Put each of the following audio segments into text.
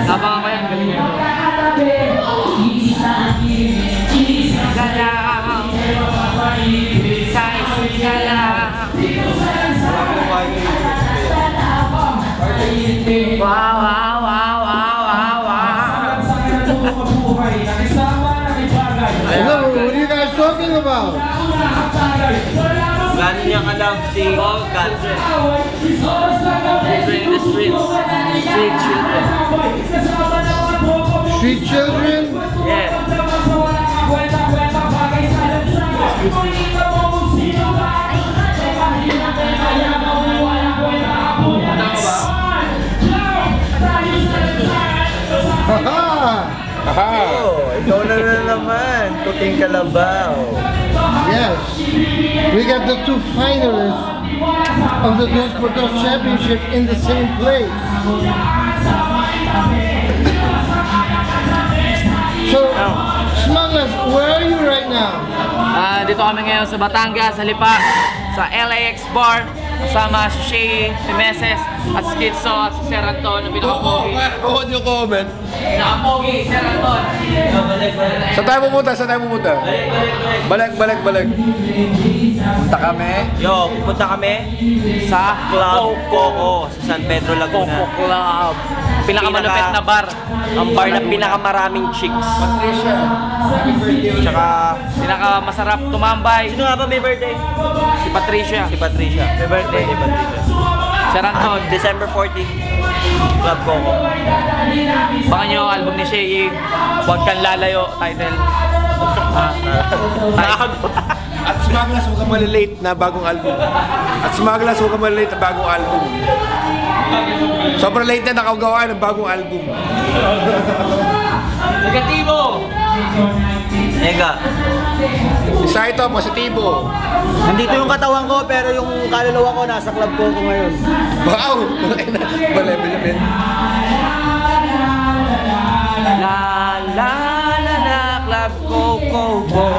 Nabangan ko yan, galing nito. Wow, wow, wow, wow, wow, wow. What are you guys talking about? Gano'n niyang alam si Calvin. In the streets. Street children. Street children? Yeah. Haha! Oh, ikaw na naman. Puting kalabaw. Yes. We got the two finalists of the Dos por Dos Championship in the same place. So, Smugglers, where are you right now? Dito kami ngayon sa Batangas, sa Lipa, sa LAX Bar. Kasama si Shay, si Meses, at si Skitso, at si Sir Anton, na pinakapogi. Oo, yung comment. Pinakapogi, Sir Anton. Saan tayo pupunta? Saan tayo pupunta? Balik. Punta kami. Yo, pupunta kami sa Club Coco sa San Pedro, Laguna. Coco Club. Pinakamalupit na bar. Ang bar na pinakamaraming chicks. Patricia. Happy birthday. Tsaka, Pinakamasarap tumambay. sino nga ba may birthday? Si Patricia. Si Patricia. May birthday, Patricia. Sir Anton. December 14, Club Coco. Baka nyo yung album ni Shay, Huwag Kang Lalayo, title. At Smugglers, huwag kang malilate na bagong album. At Smugglers, huwag kang malilate na bagong album. Sobrang late na nakagawa ng bagong album. Negatibo! Ega. Isa ito, positibo. Nandito yung katawan ko pero yung kaluluwa ko nasa Club Coco ngayon. Wow! Balebel. La la la la, Club Coco Go.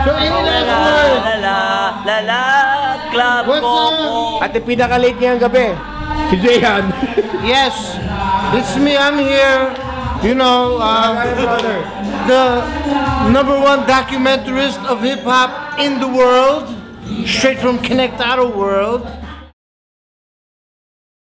So, any last words? La Club What's Coco. At yung pinaka-late ngayong gabi, si Jayan. Yes, it's me. I'm here. You know, the #1 documentarist of hip hop in the world, straight from Conectado World.